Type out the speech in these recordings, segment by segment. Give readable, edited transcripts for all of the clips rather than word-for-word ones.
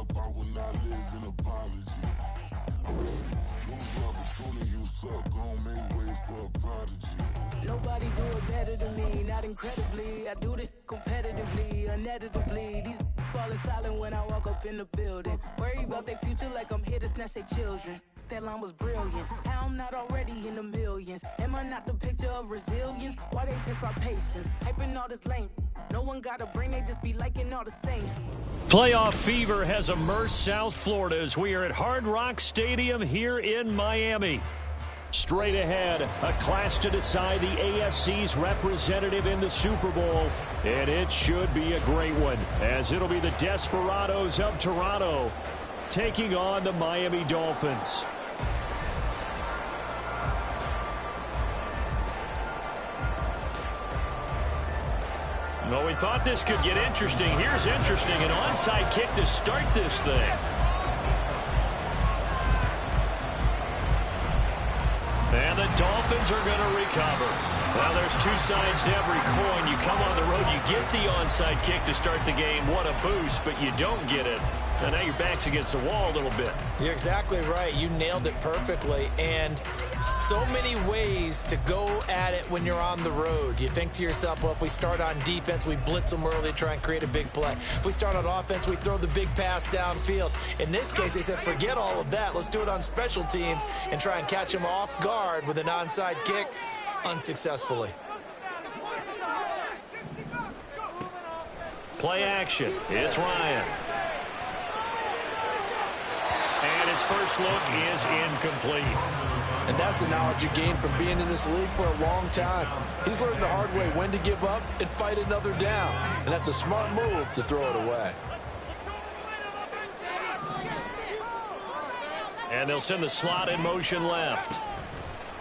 up, I will not live in apology. Move up as soon as you suck, gon' make way for a prodigy. Nobody do it better than me, not incredibly. I do this competitively, inevitably. These falling silent when I walk up in the building. Worry about their future like I'm here to snatch their children. That line was brilliant. How I'm not already in the millions? Am I not the picture of resilience? Why they test my patience? Hyping all this lame. No one got a brain, they just be liking all the same. Playoff fever has immersed South Florida as we are at Hard Rock Stadium here in Miami. Straight ahead, a clash to decide the AFC's representative in the Super Bowl. And it should be a great one, as it'll be the Desperados of Toronto taking on the Miami Dolphins. Well, we thought this could get interesting. Here's interesting, an onside kick to start this thing. And the Dolphins are going to recover. Now, there's two sides to every coin. You come on the road, you get the onside kick to start the game. What a boost, but you don't get it. And now your back's against the wall a little bit. You're exactly right. You nailed it perfectly. And so many ways to go at it when you're on the road. You think to yourself, well, if we start on defense, we blitz them early, try and create a big play. If we start on offense, we throw the big pass downfield. In this case, they said, forget all of that. Let's do it on special teams and try and catch them off guard with an onside kick unsuccessfully. Play action. It's Ryan. And his first look is incomplete. And that's the knowledge you gain from being in this league for a long time. He's learned the hard way when to give up and fight another down. And that's a smart move to throw it away. And they'll send the slot in motion left.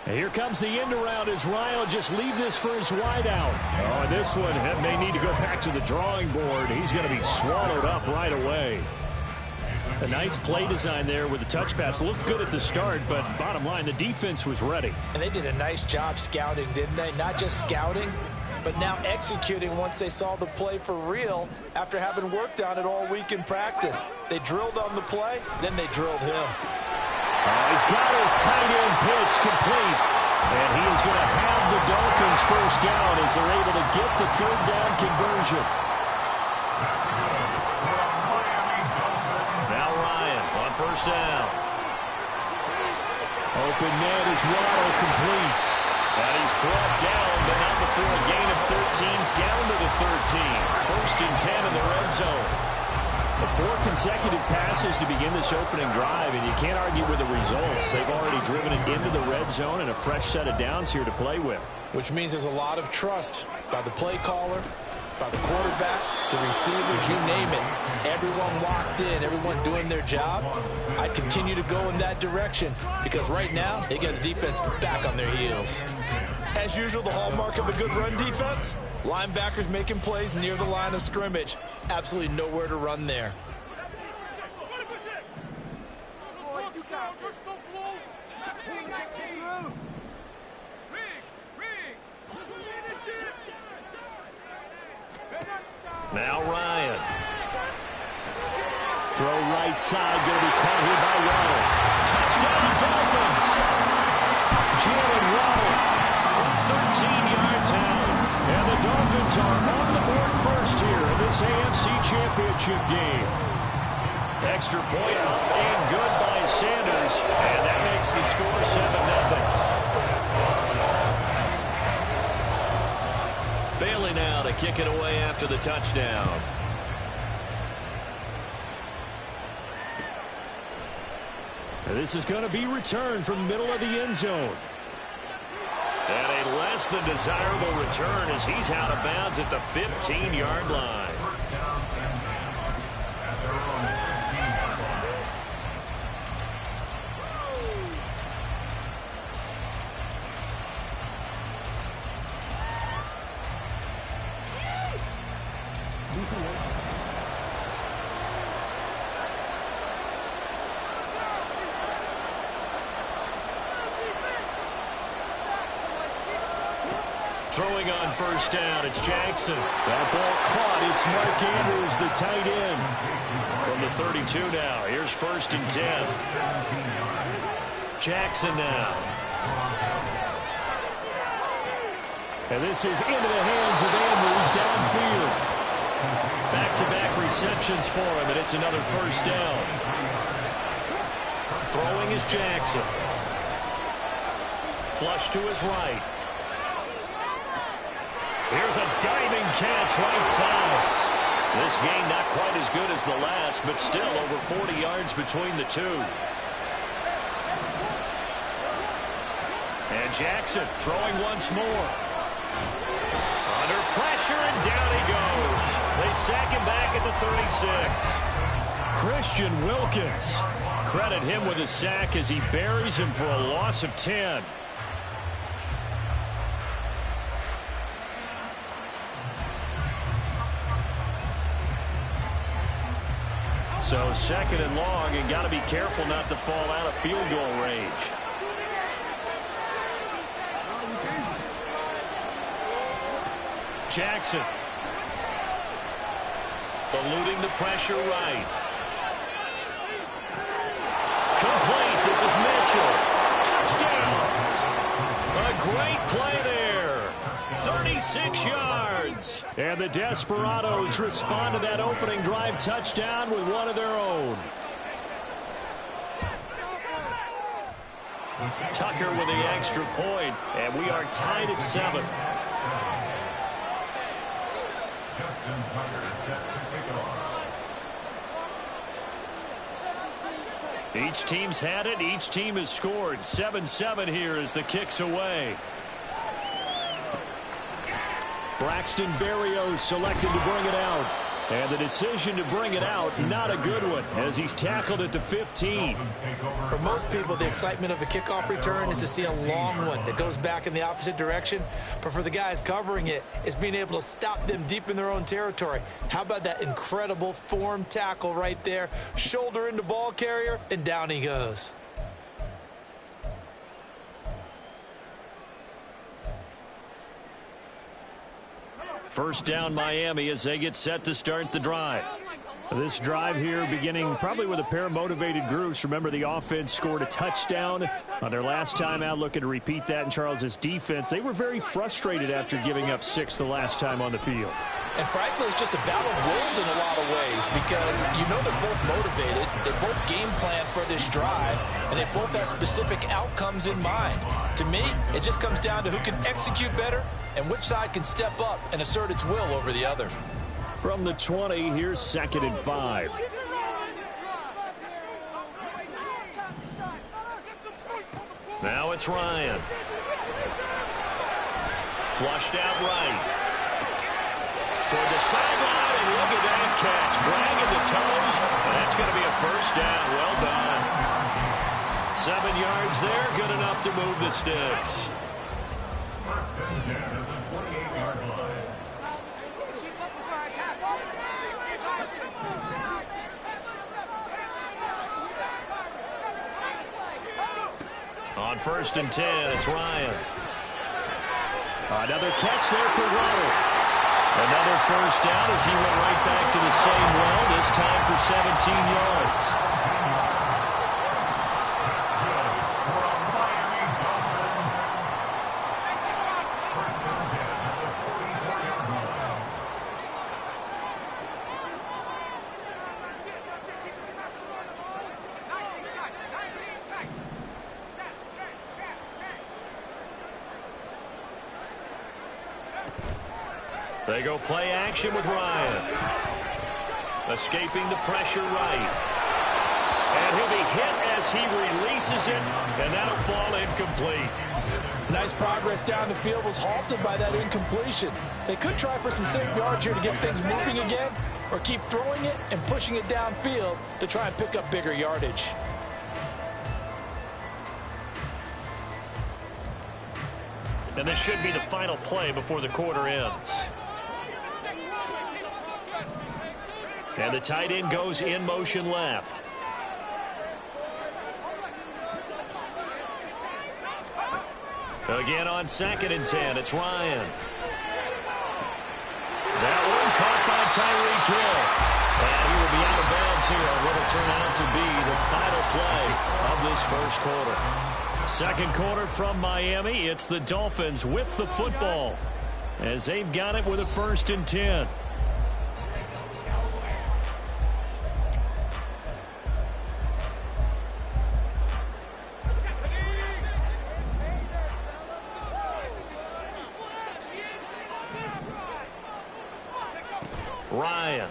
And here comes the end around as Ryan will just leave this for his wideout. Oh, this one may need to go back to the drawing board. He's going to be swallowed up right away. A nice play design there with the touch pass. Looked good at the start, but bottom line, the defense was ready. And they did a nice job scouting, didn't they? Not just scouting, but now executing once they saw the play for real after having worked on it all week in practice. They drilled on the play, then they drilled him. He's got his tight end pitch complete. And he is going to have the Dolphins first down as they're able to get the third down conversion. Now Ryan on first down. Open man is Waddle complete. And he's brought down, but not before a gain of 13, down to the 13. First and 10 in the red zone. 4 consecutive passes to begin this opening drive, and you can't argue with the results. They've already driven it into the red zone and a fresh set of downs here to play with. Which means there's a lot of trust by the play caller, by the quarterback, the receivers, you name it. Everyone locked in, everyone doing their job. I'd continue to go in that direction because right now they get the defense back on their heels. As usual, the hallmark of a good run defense, linebackers making plays near the line of scrimmage. Absolutely nowhere to run there. Now Ryan. Throw right side, going to be caught here by Waddle. Touchdown Dolphins. Jalen Waddle from 13-yard town. And the Dolphins are on the board first here in this AFC Championship game. Extra point up and good by Sanders. And that makes the score 7-0. Bailey now to kick it away after the touchdown. And this is going to be returned from the middle of the end zone. And a less than desirable return as he's out of bounds at the 15-yard line. Throwing on first down, it's Jackson. That ball caught. It's Mark Andrews, the tight end. from the 32 now. Here's 1st and 10. Jackson now. And this is into the hands of Andrews downfield. Back-to-back receptions for him, and it's another 1st down. Throwing is Jackson. Flush to his right. Here's a diving catch right side. This game not quite as good as the last, but still over 40 yards between the two. And Jackson throwing once more. Under pressure, and down he goes. They sack him back at the 36. Christian Wilkins. Credit him with a sack as he buries him for a loss of 10. So 2nd and long, and got to be careful not to fall out of field goal range. Jackson. Eluding the pressure right. Complete. This is Mitchell. Touchdown. A great play there. 36 yards. And the Desperados respond to that opening drive touchdown with one of their own. Tucker with the extra point, and we are tied at 7. Each team's had it. Each team has scored. 7-7 here as the kick's away. Braxton Berrios selected to bring it out. And the decision to bring it out, not a good one, as he's tackled at the 15. For most people, the excitement of a kickoff return is to see a long one that goes back in the opposite direction. But for the guys covering it, it's being able to stop them deep in their own territory. How about that incredible form tackle right there? Shoulder into ball carrier, and down he goes. First down Miami as they get set to start the drive. This drive here beginning probably with a pair of motivated groups. Remember, the offense scored a touchdown on their last time out, looking to repeat that in Charles's defense. They were very frustrated after giving up 6 the last time on the field. And frankly, it's just a battle of wills in a lot of ways, because you know they're both motivated, they both game plan for this drive, and they both have specific outcomes in mind. To me, it just comes down to who can execute better and which side can step up and assert its will over the other. From the 20, here's 2nd and 5. Now it's Ryan. Flushed out right. Toward the sideline, and look at that catch. Dragging the toes, and that's going to be a 1st down. Well done. 7 yards there, good enough to move the sticks. On 1st and 10, it's Ryan. Another catch there for Waddle. Another 1st down as he went right back to the same well, this time for 17 yards. They go play action with Ryan. Escaping the pressure right. And he'll be hit as he releases it, and that'll fall incomplete. Nice progress down the field, was halted by that incompletion. They could try for some safe yards here to get things moving again, or keep throwing it and pushing it downfield to try and pick up bigger yardage. And this should be the final play before the quarter ends. And the tight end goes in motion left. Again on 2nd and 10, it's Ryan. That one caught by Tyreek Hill. And he will be out of bounds here on what will turn out to be the final play of this first quarter. Second quarter from Miami. It's the Dolphins with the football as they've got it with a 1st and 10. Ryan.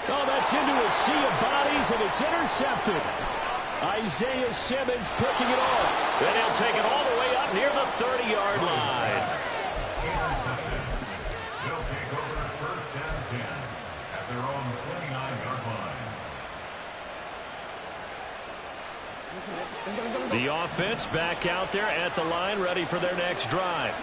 Oh, that's into a sea of bodies, and it's intercepted. Isaiah Simmons picking it off. Then he'll take it all the way up near the 30-yard line. They'll take over 1st and 10 at their own 29-yard line. The offense back out there at the line, ready for their next drive.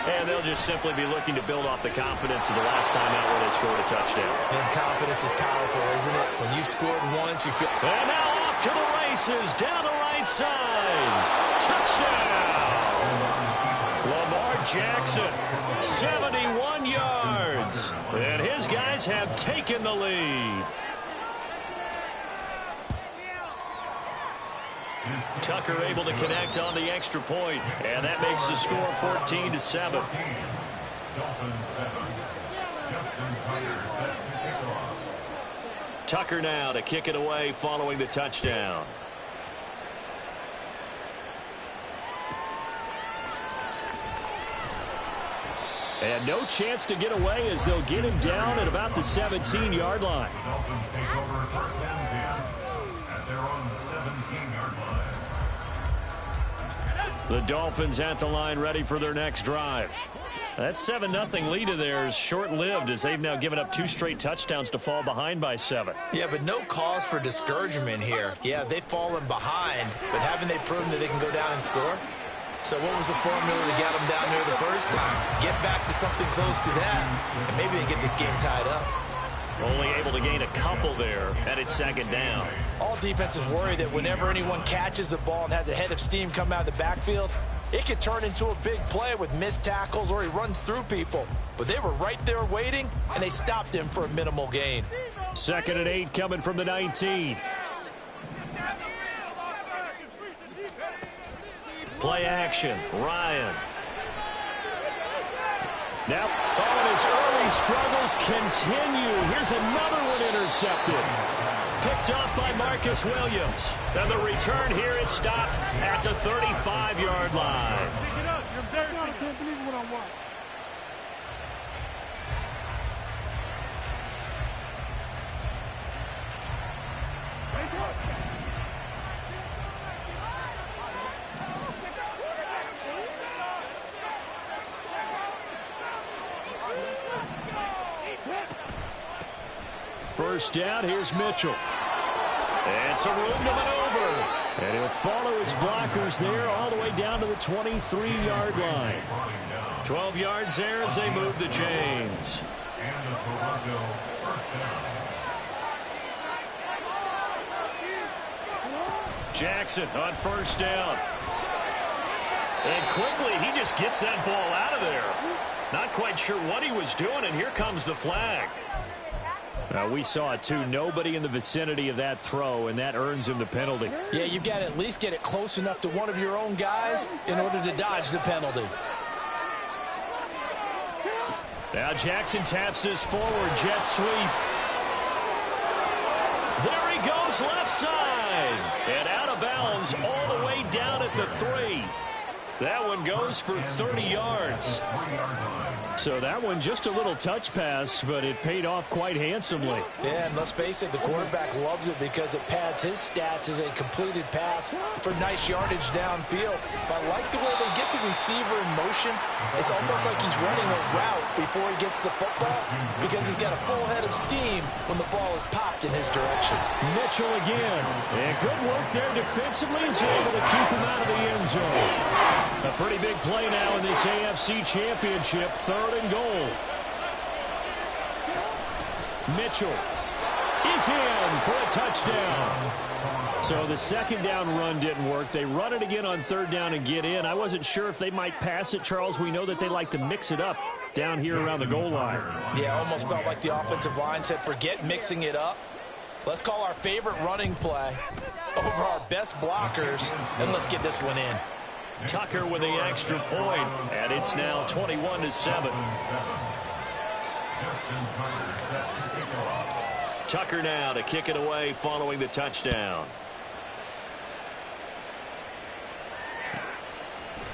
And they'll just simply be looking to build off the confidence of the last time out where they scored a touchdown. And confidence is powerful, isn't it? When you've scored once, you feel... And now off to the races, down the right side. Touchdown! Lamar Jackson, 71 yards. And his guys have taken the lead. Tucker able to connect on the extra point, and that makes the score 14-7. Dolphins 7. Justin Tucker set to kick off. Tucker now to kick it away following the touchdown. And no chance to get away as they'll get him down at about the 17-yard line. Dolphins take over 1st and 10 at their own 17-yard line. The Dolphins at the line ready for their next drive. That 7-0 lead of theirs short-lived as they've now given up 2 straight touchdowns to fall behind by 7. Yeah, but no cause for discouragement here. Yeah, they've fallen behind, but haven't they proven that they can go down and score? So what was the formula to get them down there the first time? Get back to something close to that, and maybe they get this game tied up. Only able to gain a couple there, and it's 2nd down. All defenses worry that whenever anyone catches the ball and has a head of steam come out of the backfield, it could turn into a big play with missed tackles or he runs through people. But they were right there waiting, and they stopped him for a minimal gain. 2nd and 8 coming from the 19. Play action, Ryan. Now, and his early struggles continue. Here's another one intercepted. Picked off by Marcus Williams. And the return here is stopped at the 35-yard line. Pick it up. You're embarrassing. I can't believe what I watched. First down, here's Mitchell. And some room to maneuver. And he'll follow his blockers there all the way down to the 23-yard line. 12 yards there as they move the chains. And the Toronto 1st down. Jackson on 1st down. And quickly, he just gets that ball out of there. Not quite sure what he was doing, and here comes the flag. We saw it, too. Nobody in the vicinity of that throw, and that earns him the penalty. Yeah, you've got to at least get it close enough to one of your own guys in order to dodge the penalty. Now Jackson taps this forward, jet sweep. There he goes, left side. And out of bounds all the way down at the 3. That one goes for 30 yards. So that one just a little touch pass, but it paid off quite handsomely. Yeah, and let's face it, the quarterback loves it because it pads his stats as a completed pass for nice yardage downfield. But I like the way they get the receiver in motion. It's almost like he's running a route before he gets the football because he's got a full head of steam when the ball is popped in his direction. Mitchell again. And good work there defensively as they're able to keep him out of the end zone. A pretty big play now in this AFC Championship, 3rd and goal. Mitchell is in for a touchdown. So the second down run didn't work. They run it again on third down and get in. I wasn't sure if they might pass it, Charles. We know that they like to mix it up down here around the goal line. Yeah, almost felt like the offensive line said, forget mixing it up. Let's call our favorite running play over our best blockers, and let's get this one in. Tucker with the extra point, and it's now 21-7. Tucker now to kick it away following the touchdown.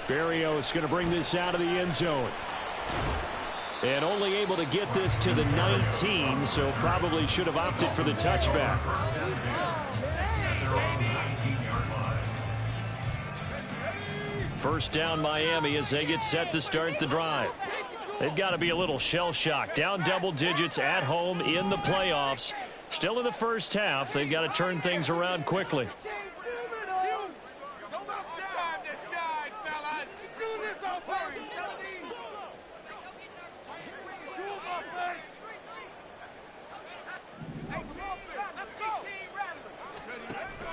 Berrios going to bring this out of the end zone. And only able to get this to the 19, so probably should have opted for the touchback. First down Miami as they get set to start the drive. They've got to be a little shell-shocked. Down double digits at home in the playoffs. Still in the first half. They've got to turn things around quickly.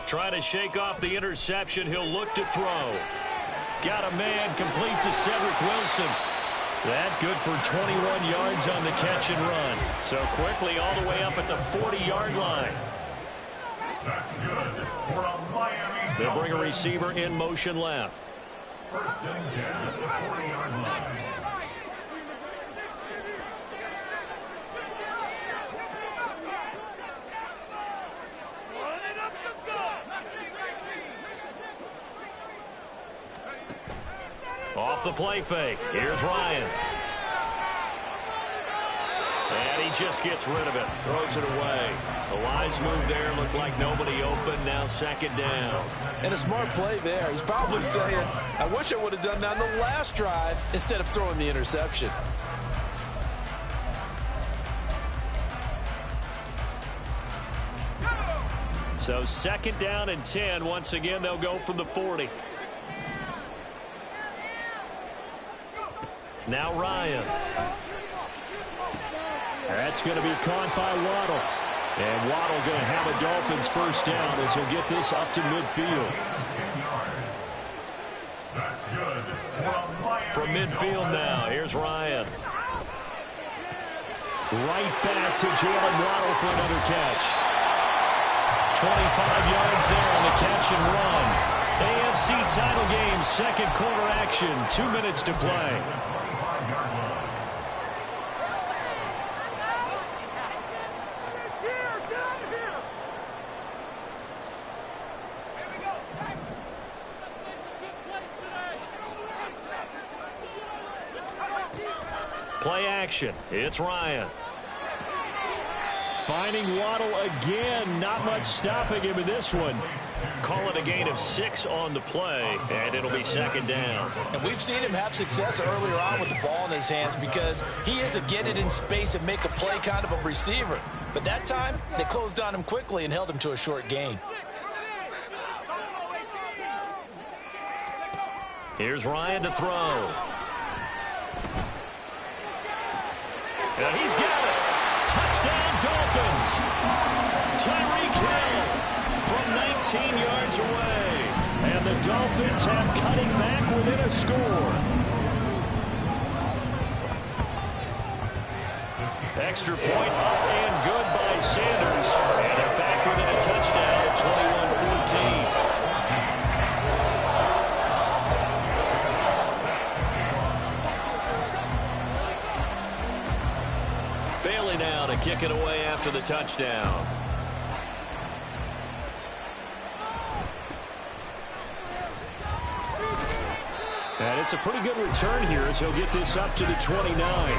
Trying to shake off the interception. He'll look to throw. Got a man complete to Cedric Wilson. That good for 21 yards on the catch and run. So quickly all the way up at the 40-yard line. That's good for a Miami. They'll bring a receiver in motion left. First and 10 at the 40-yard line. Off the play fake. Here's Ryan. And he just gets rid of it. Throws it away. The lines move there. Looked like nobody open. Now second down. And a smart play there. He's probably saying, I wish I would have done that in the last drive instead of throwing the interception. So second down and 10. Once again, they'll go from the 40. Now Ryan. That's going to be caught by Waddle. And Waddle going to have a Dolphins first down as he'll get this up to midfield. That's good. From midfield now, here's Ryan. Right back to Jalen Waddle for another catch. 25 yards there on the catch and run. AFC title game, second quarter action. 2 minutes to play. Play action. It's Ryan. Finding Waddle again. Not much stopping him in this one. Call it a gain of 6 on the play, and it'll be second down. And we've seen him have success earlier on with the ball in his hands because he is a get it in space and make a play kind of a receiver. But that time, they closed on him quickly and held him to a short gain. Here's Ryan to throw. And he's got it. Touchdown, Dolphins. Tyreek Hill from 19 yards away. And the Dolphins have cut him back within a score. Extra point up and good by Sanders. And they're back within a touchdown at 21-14. Now to kick it away after the touchdown. And it's a pretty good return here as he'll get this up to the 29.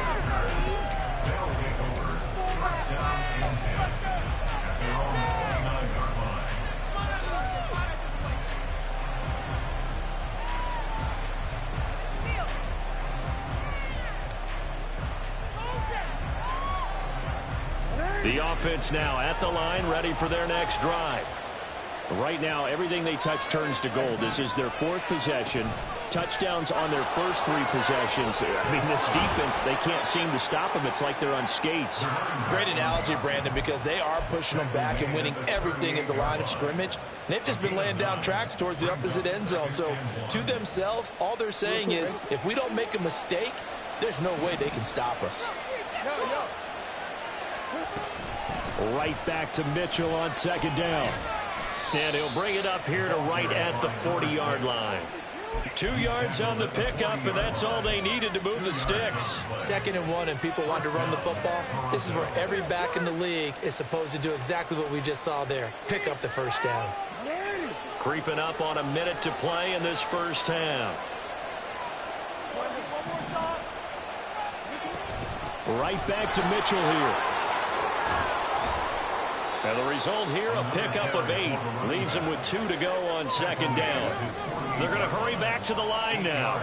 The offense now at the line, ready for their next drive. Right now, everything they touch turns to gold. This is their 4th possession. Touchdowns on their first 3 possessions. I mean, this defense, they can't seem to stop them. It's like they're on skates. Great analogy, Brandon, because they are pushing them back and winning everything at the line of scrimmage. They've just been laying down tracks towards the opposite end zone. So to themselves, all they're saying is, if we don't make a mistake, there's no way they can stop us. Right back to Mitchell on 2nd down. And he'll bring it up here to right at the 40-yard line. 2 yards on the pickup, and that's all they needed to move the sticks. 2nd and 1, and people want to run the football. This is where every back in the league is supposed to do exactly what we just saw there. Pick up the first down. Creeping up on a minute to play in this first half. Right back to Mitchell here. And the result here, a pickup of 8. Leaves them with 2 to go on 2nd down. They're going to hurry back to the line now.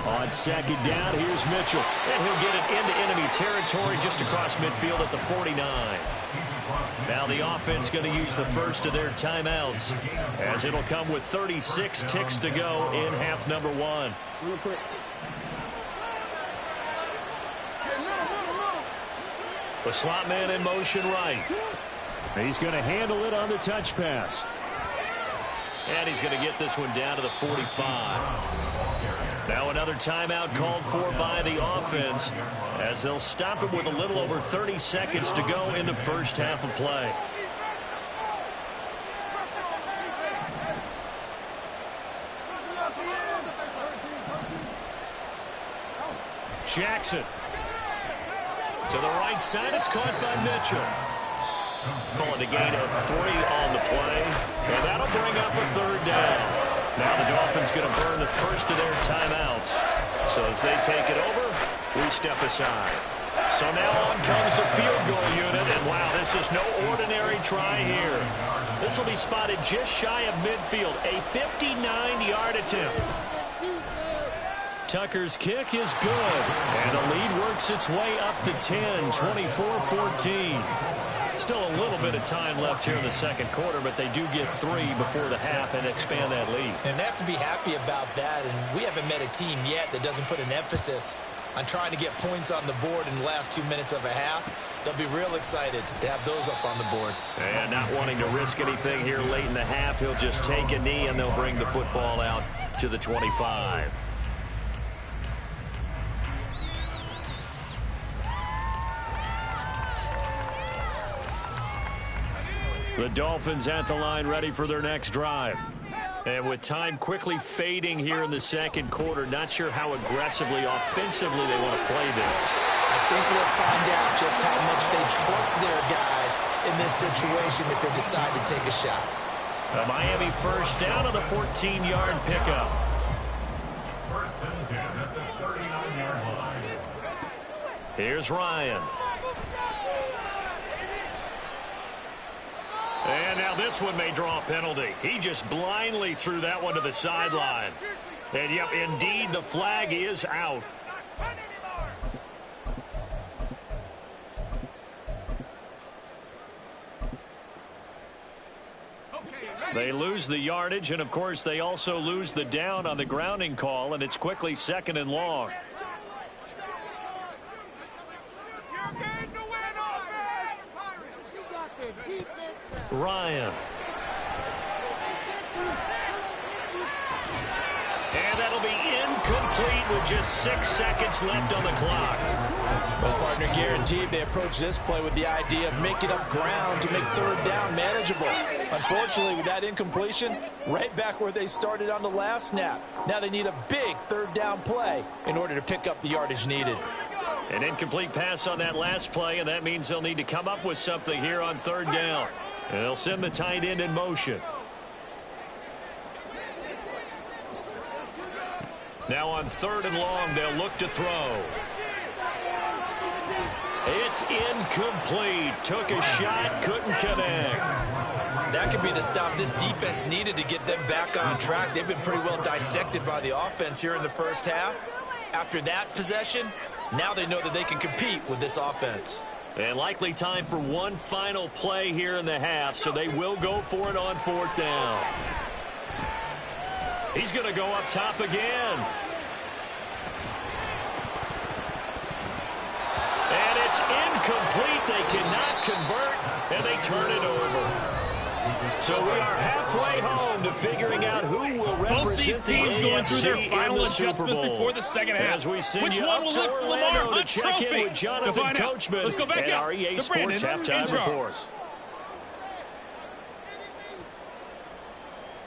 On 2nd down, here's Mitchell. And he'll get it into enemy territory just across midfield at the 49. Now the offense going to use the first of their timeouts, as it'll come with 36 ticks to go in half number 1. Real quick. The slot man in motion right. He's going to handle it on the touch pass. And he's going to get this one down to the 45. Now another timeout called for by the offense, as they'll stop it with a little over 30 seconds to go in the first half of play. Jackson. To the right side, it's caught by Mitchell. Calling a gain of 3 on the play, and that'll bring up a 3rd down. Now the Dolphins going to burn the first of their timeouts. So as they take it over, we step aside. So now on comes the field goal unit, and wow, this is no ordinary try here. This will be spotted just shy of midfield, a 59-yard attempt. Tucker's kick is good, and the lead works its way up to 10, 24-14. Still a little bit of time left here in the second quarter, but they do get 3 before the half and expand that lead. And they have to be happy about that, and we haven't met a team yet that doesn't put an emphasis on trying to get points on the board in the last 2 minutes of a half. They'll be real excited to have those up on the board. And not wanting to risk anything here late in the half, he'll just take a knee, and they'll bring the football out to the 25. The Dolphins at the line, ready for their next drive. And with time quickly fading here in the second quarter, not sure how aggressively, offensively they want to play this. I think we'll find out just how much they trust their guys in this situation if they decide to take a shot. A Miami first down on the 14-yard pickup. First and 10 at the 39-yard line. Here's Ryan. And now this one may draw a penalty. He just blindly threw that one to the sideline. And, yep, indeed, the flag is out. They lose the yardage, and, of course, they also lose the down on the grounding call, and it's quickly 2nd and long. Ryan. And that'll be incomplete with just 6 seconds left on the clock. Well, partner, guaranteed they approach this play with the idea of making up ground to make 3rd down manageable. Unfortunately, with that incompletion, right back where they started on the last snap. Now they need a big 3rd down play in order to pick up the yardage needed. An incomplete pass on that last play, and that means they'll need to come up with something here on 3rd down. And they'll send the tight end in motion. Now on 3rd and long, they'll look to throw. It's incomplete. Took a shot, couldn't connect. That could be the stop this defense needed to get them back on track. They've been pretty well dissected by the offense here in the first half. After that possession, now they know that they can compete with this offense. And likely time for one final play here in the half, so they will go for it on 4th down. He's going to go up top again. And it's incomplete. They cannot convert, and they turn it over. So we are halfway home to figuring out who will represent both these teams going through their final adjustments before the second half. As we send Which you one up will to lift the Lamar Orlando Hunt to check Trophy? in with Jonathan To find out. Coachman Let's go back and out our EA to Sports Brandon halftime and report. Charles.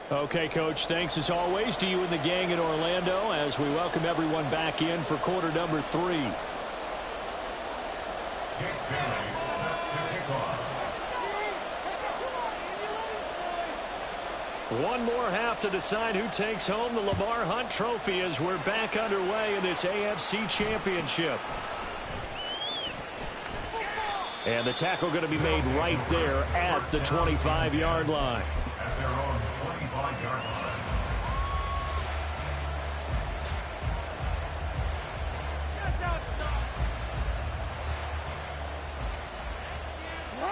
Okay, Coach, thanks as always to you and the gang in Orlando as we welcome everyone back in for quarter number 3. One more half to decide who takes home the Lamar Hunt Trophy as we're back underway in this AFC Championship. And the tackle going to be made right there at the 25-yard line. At their own 25-yard line.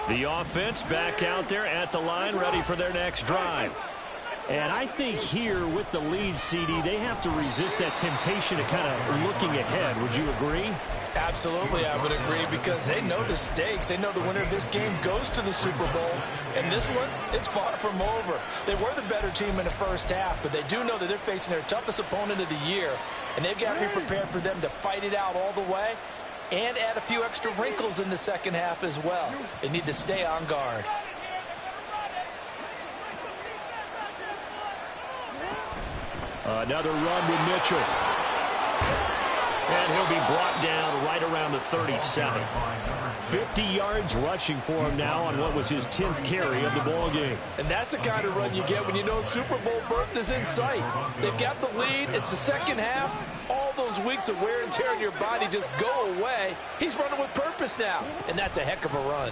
The offense back out there at the line, ready for their next drive. And I think here with the lead, CD, they have to resist that temptation to kind of looking ahead. Would you agree? Absolutely, I would agree, because they know the stakes. They know the winner of this game goes to the Super Bowl. And this one, it's far from over. They were the better team in the first half, but they do know that they're facing their toughest opponent of the year. And they've got to be prepared for them to fight it out all the way and add a few extra wrinkles in the second half as well. They need to stay on guard. Another run with Mitchell. And he'll be brought down right around the 37. 50 yards rushing for him now on what was his 10th carry of the ball game. And that's the kind of run you get when you know Super Bowl berth is in sight. They've got the lead. It's the second half. All those weeks of wear and tear in your body just go away. He's running with purpose now, and that's a heck of a run.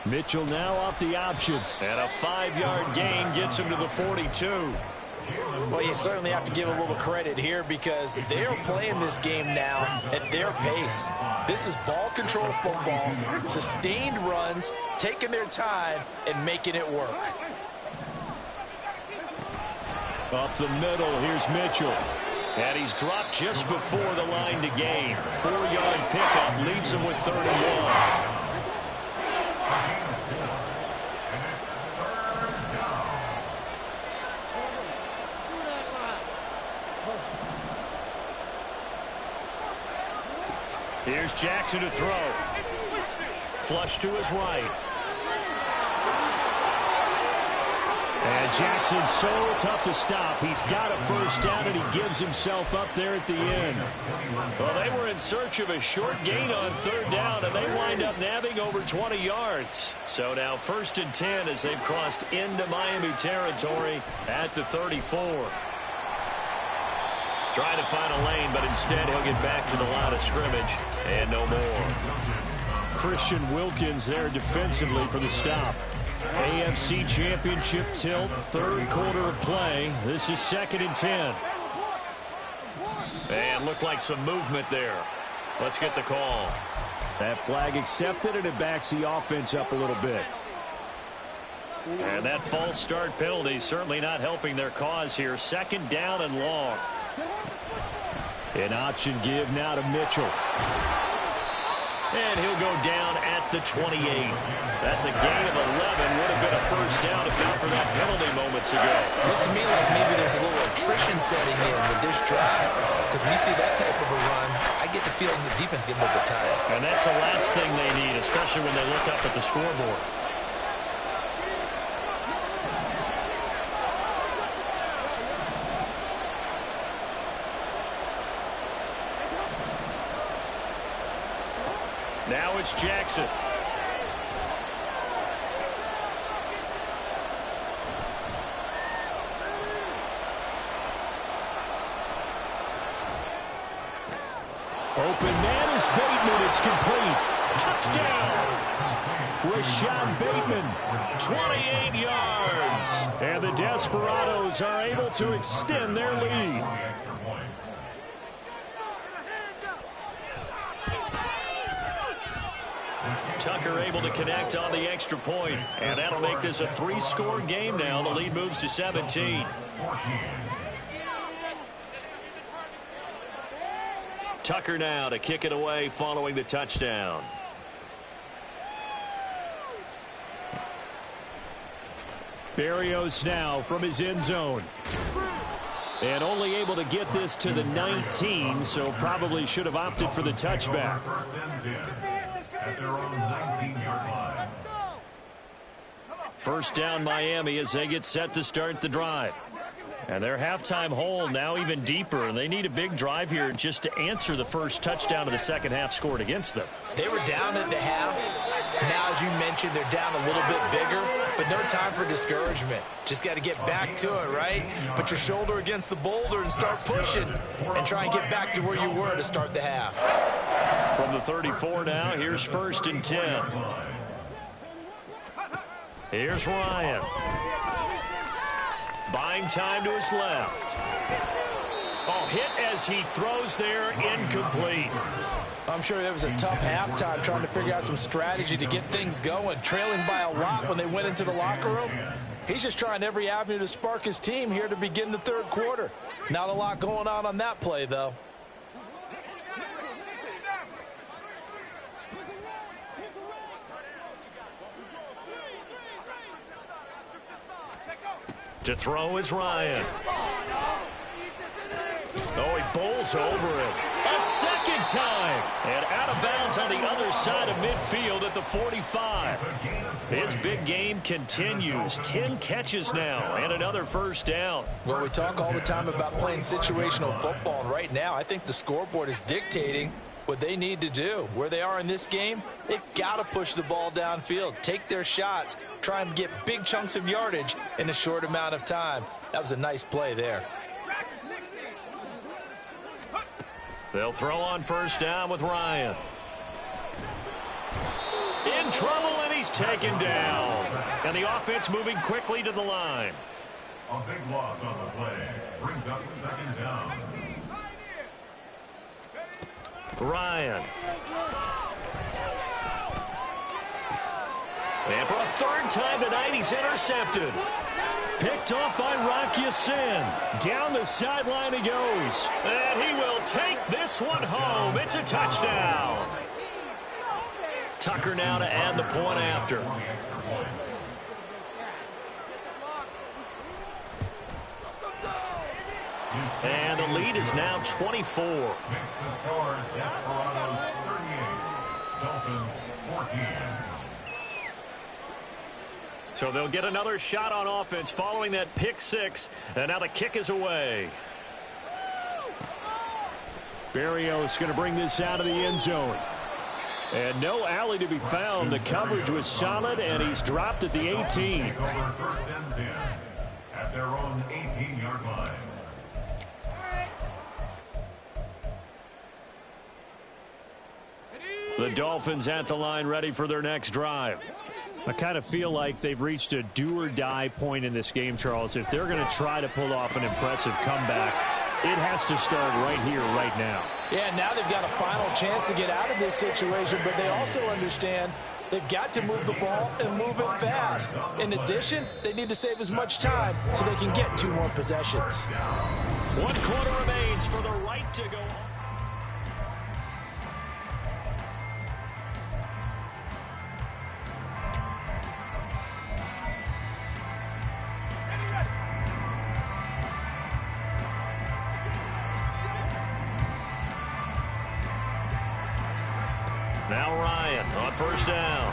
Mitchell now off the option. And a 5-yard gain gets him to the 42. Well, you certainly have to give a little credit here because they're playing this game now at their pace. This is ball control football, sustained runs, taking their time and making it work. Up the middle, here's Mitchell. And he's dropped just before the line to gain. 4-yard pickup leaves him with 31. Here's Jackson to throw. Flush to his right. And Jackson's so tough to stop. He's got a first down, and he gives himself up there at the end. Well, they were in search of a short gain on 3rd down, and they wind up nabbing over 20 yards. So now 1st and 10 as they've crossed into Miami territory at the 34. Trying to find a lane, but instead he'll get back to the line of scrimmage and no more. Christian Wilkins there defensively for the stop. AFC Championship tilt, 3rd quarter of play. This is 2nd and 10. And looked like some movement there. Let's get the call. That flag accepted, and it backs the offense up a little bit. And that false start penalty certainly not helping their cause here. 2nd down and long. An option give now to Mitchell. And he'll go down at the 28. That's a gain of 11. Would have been a first down if not for that penalty moments ago. Looks to me like maybe there's a little attrition setting in with this drive. Because when you see that type of a run, I get the feeling the defense getting a little bit tired. And that's the last thing they need, especially when they look up at the scoreboard. Now it's Jackson. Open man is Bateman. It's complete. Touchdown. Rashad Bateman, 28 yards. And the Desperados are able to extend their lead. Tucker able to connect on the extra point, and that'll make this a 3-score game now. The lead moves to 17. Tucker now to kick it away following the touchdown. Berrios now from his end zone. And only able to get this to the 19, so probably should have opted for the touchback. First down Miami as they get set to start the drive. And their halftime hole now even deeper, and they need a big drive here just to answer the first touchdown of the second half scored against them. They were down at the half. Now, as you mentioned, they're down a little bit bigger, but no time for discouragement. Just got to get back to it, right? Put your shoulder against the boulder and start pushing and try and get back to where you were to start the half. From the 34 now, here's 1st and 10. Here's Ryan. Buying time to his left. Oh, hit as he throws there, incomplete. I'm sure it was a tough halftime trying to figure out some strategy to get things going, trailing by a lot when they went into the locker room. He's just trying every avenue to spark his team here to begin the third quarter. Not a lot going on that play, though. To throw is Ryan. Oh, he bowls over it. A second time. And out of bounds on the other side of midfield at the 45. His big game continues. 10 catches now and another first down. Well, we talk all the time about playing situational football, and right now I think the scoreboard is dictating what they need to do. Where they are in this game, they've got to push the ball downfield, take their shots, try and get big chunks of yardage in a short amount of time. That was a nice play there. They'll throw on first down with Ryan. In trouble, and he's taken down. And the offense moving quickly to the line. A big loss on the play brings up 2nd down. Ryan. And for a 3rd time tonight, he's intercepted. Picked off by Rocky Sin. Down the sideline he goes. And he will take this one home. It's a touchdown. Tucker now to add the point after. And the lead is now 24. Makes the score Desperados 38, Dolphins 14. So they'll get another shot on offense following that pick 6. And now the kick is away. Berrios going to bring this out of the end zone. And no alley to be found. The coverage was solid, and he's dropped at the 18. Take over 1st and 10 at their own 18-yard line. The Dolphins at the line ready for their next drive. I kind of feel like they've reached a do-or-die point in this game, Charles. If they're going to try to pull off an impressive comeback, it has to start right here, right now. Yeah, now they've got a final chance to get out of this situation, but they also understand they've got to move the ball and move it fast. In addition, they need to save as much time so they can get 2 more possessions. 1 quarter remains for the right to go. Now Ryan on first down.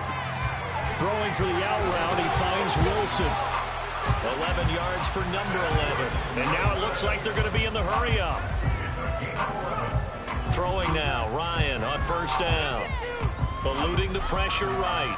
Throwing for the out route, he finds Wilson. 11 yards for number 11. And now it looks like they're going to be in the hurry up. Throwing now, Ryan on first down. Eluding the pressure right.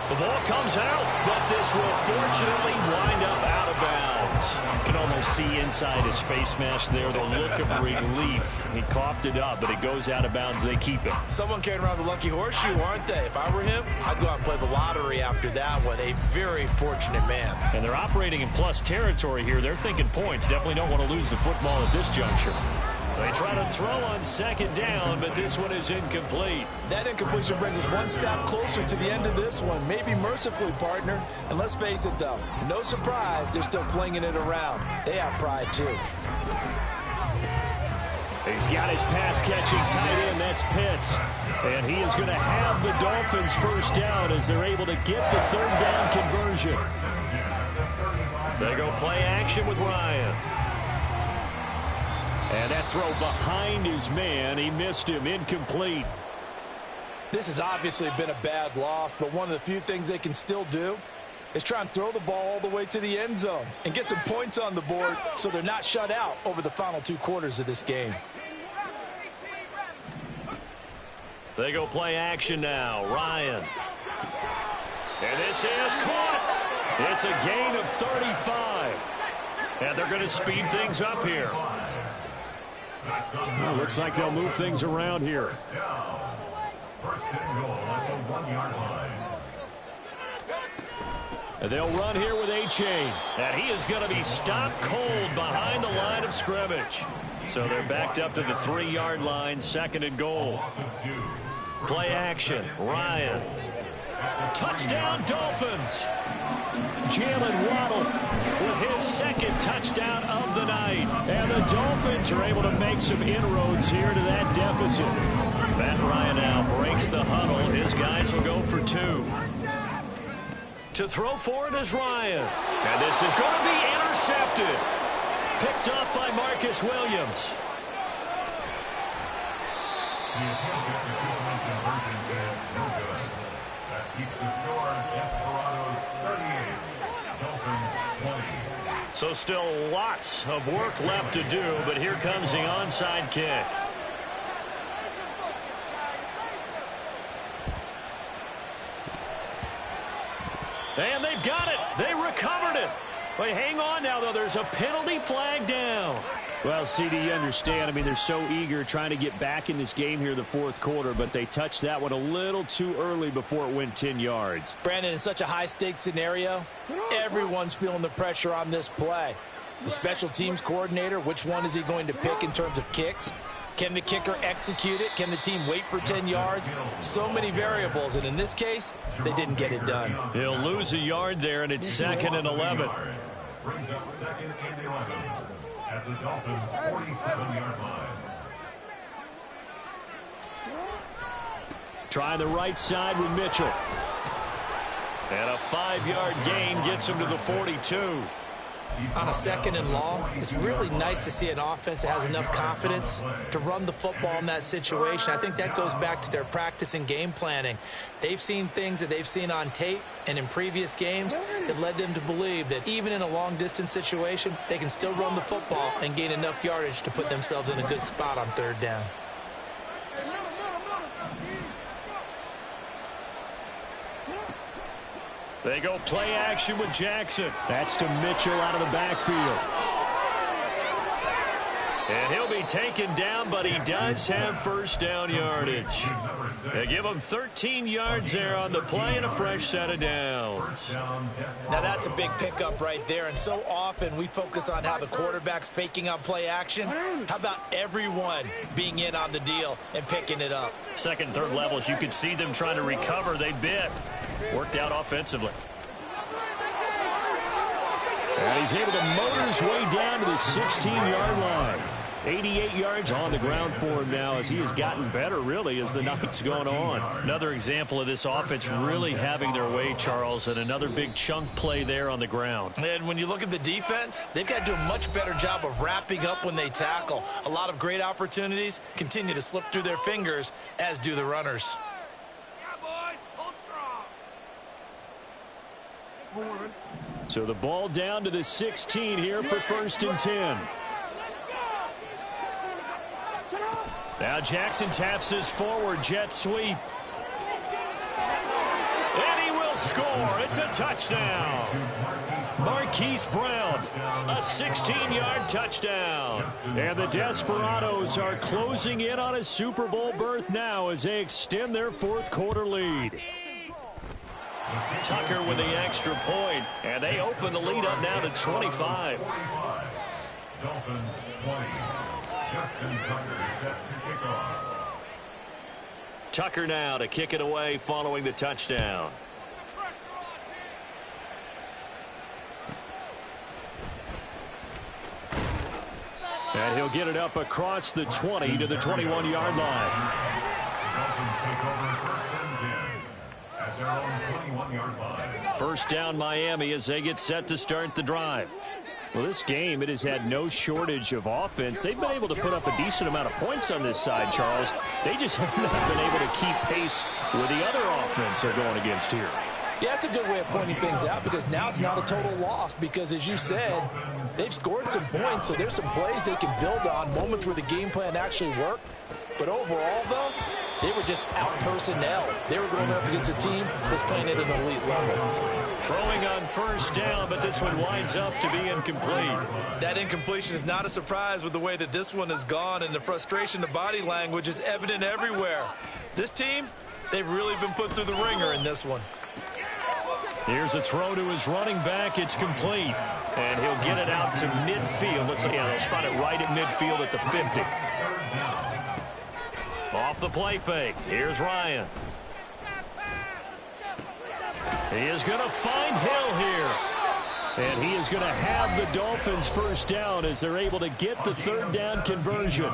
The ball comes out, but this will fortunately wind up out of bounds. You can almost see inside his face mask there the look of relief. He coughed it up, but it goes out of bounds. They keep it. Someone carrying around the lucky horseshoe, aren't they? If I were him, I'd go out and play the lottery after that one. A very fortunate man. And they're operating in plus territory here. They're thinking points. Definitely don't want to lose the football at this juncture. They try to throw on second down, but this one is incomplete. That incompletion brings us one step closer to the end of this one. Maybe mercifully, partner. And let's face it, though, no surprise, they're still flinging it around. They have pride, too. He's got his pass-catching tight end. That's Pitts. And he is going to have the Dolphins first down as they're able to get the third down conversion. They go play action with Ryan. And that throw behind his man. He missed him. Incomplete. This has obviously been a bad loss, but one of the few things they can still do is try and throw the ball all the way to the end zone and get some points on the board so they're not shut out over the final 2 quarters of this game. They go play action now. Ryan. And this is caught. It's a gain of 35. And they're going to speed things up here. Well, looks like they'll move things around here. First and goal at the 1-yard line. And they'll run here with A-Chain. And he is going to be stopped cold behind the line of scrimmage. So they're backed up to the 3-yard line, second and goal. Play action. Ryan. Touchdown, Dolphins. Jalen Waddle with his second touchdown of the night. And the Dolphins are able to make some inroads here to that deficit. Matt Ryan now breaks the huddle. His guys will go for 2. To throw for it is Ryan. And this is going to be intercepted. Picked up by Marcus Williams. The attempt at the 2-point conversion is no good. That keeps the score Desperados 38, Dolphins 20. So still lots of work left to do, but here comes the onside kick. And they've got it. They recovered it. But hang on now, though. There's a penalty flag down. Well, CD, you understand. I mean, they're so eager trying to get back in this game here in the fourth quarter, but they touched that one a little too early before it went 10 yards. Brandon, in such a high-stakes scenario, everyone's feeling the pressure on this play. The special teams coordinator, which one is he going to pick in terms of kicks? Can the kicker execute it? Can the team wait for 10 yards? So many variables, and in this case, they didn't get it done. He'll lose a yard there, and it's 2nd and 11. Brings up 2nd and 11 at the Dolphins' 47-yard line. Try the right side with Mitchell. And a 5-yard gain gets him to the 42. On a 2nd and long, it's really nice to see an offense that has enough confidence to run the football in that situation. I think that goes back to their practice and game planning. They've seen things that they've seen on tape and in previous games that led them to believe that even in a long-distance situation, they can still run the football and gain enough yardage to put themselves in a good spot on 3rd down. They go play action with Jackson. That's to Mitchell out of the backfield. And he'll be taken down, but he does have first down yardage. They give him 13 yards there on the play and a fresh set of downs. Now that's a big pickup right there, and so often we focus on how the quarterback's faking out play action. How about everyone being in on the deal and picking it up? 2nd, 3rd levels, you could see them trying to recover. They bit. Worked out offensively. And he's able to motor his way down to the 16-yard line. 88 yards on the ground for him now as he has gotten better, really, as the night's going on. Another example of this offense really having their way, Charles, and another big chunk play there on the ground. And when you look at the defense, they've got to do a much better job of wrapping up when they tackle. A lot of great opportunities continue to slip through their fingers, as do the runners. So the ball down to the 16 here for 1st and 10. Now Jackson taps this forward jet sweep. And he will score. It's a touchdown. Marquise Brown, a 16-yard touchdown. And the Desperados are closing in on a Super Bowl berth now as they extend their 4th quarter lead. Tucker with the extra point, and they open the lead up now to 25. Dolphins 20. Justin Tucker is set to kick off. Tucker now to kick it away following the touchdown. And he'll get it up across the 20 to the 21-yard line. Dolphins take over 1st and 10 at their own 21-yard line. First down Miami as they get set to start the drive. Well, this game, it has had no shortage of offense. They've been able to put up a decent amount of points on this side, Charles. They just have not been able to keep pace with the other offense they're going against here. Yeah, that's a good way of pointing things out because now it's not a total loss because, as you said, they've scored some points, so there's some plays they can build on, moments where the game plan actually worked. But overall, though, they were just out-personnel. They were going up against a team that's playing at an elite level. Throwing on first down, but this one winds up to be incomplete. That incompletion is not a surprise with the way that this one has gone, and the frustration, the body language is evident everywhere. This team, they've really been put through the ringer in this one. Here's a throw to his running back. It's complete. And he'll get it out to midfield. Let's see. Yeah, they'll spot it right at midfield at the 50. Off the play fake. Here's Ryan. He is going to find Hill here. And he is going to have the Dolphins first down as they're able to get the third down conversion.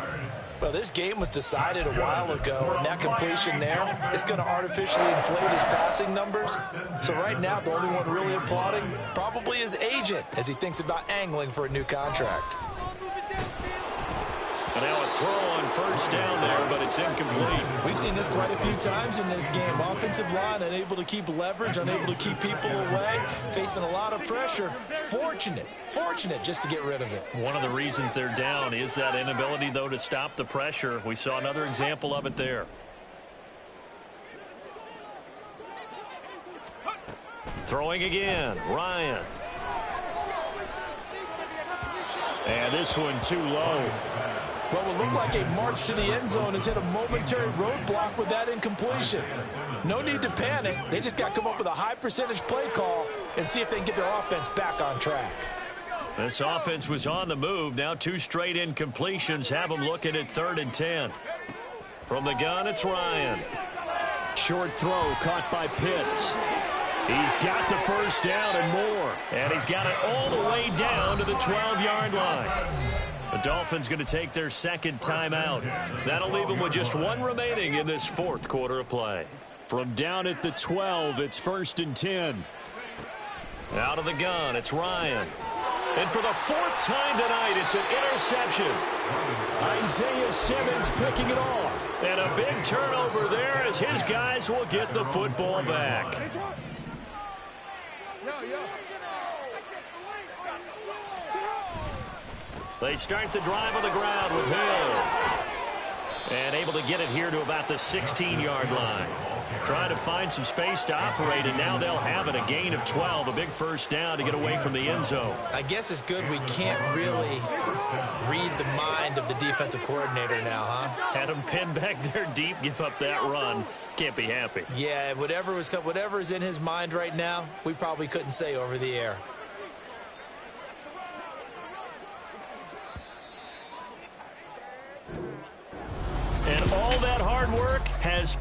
Well, this game was decided a while ago, and that completion there is going to artificially inflate his passing numbers. So right now, the only one really applauding probably his agent as he thinks about angling for a new contract. And now a throw on first down there, but it's incomplete. We've seen this quite a few times in this game. Offensive line unable to keep leverage, unable to keep people away, facing a lot of pressure. Fortunate just to get rid of it. One of the reasons they're down is that inability, though, to stop the pressure. We saw another example of it there. Throwing again, Ryan. And this one too low. What will look like a march to the end zone has hit a momentary roadblock with that incompletion. No need to panic. They just got to come up with a high percentage play call and see if they can get their offense back on track. This offense was on the move. Now 2 straight incompletions have them looking at 3rd and 10. From the gun, it's Ryan. Short throw caught by Pitts. He's got the first down and more. And he's got it all the way down to the 12-yard line. The Dolphins going to take their second timeout. That'll leave them with just 1 remaining in this 4th quarter of play. From down at the 12, it's 1st and 10. Out of the gun, it's Ryan. And for the 4th time tonight, it's an interception. Isaiah Simmons picking it off. And a big turnover there as his guys will get the football back. They start the drive on the ground with Hill. And able to get it here to about the 16-yard line. Trying to find some space to operate, and now they'll have it. A gain of 12, a big first down to get away from the end zone. I guess it's good we can't really read the mind of the defensive coordinator now, huh? Had him pinned back there deep, give up that run. Can't be happy. Yeah, whatever is in his mind right now, we probably couldn't say over the air. And all that hard work has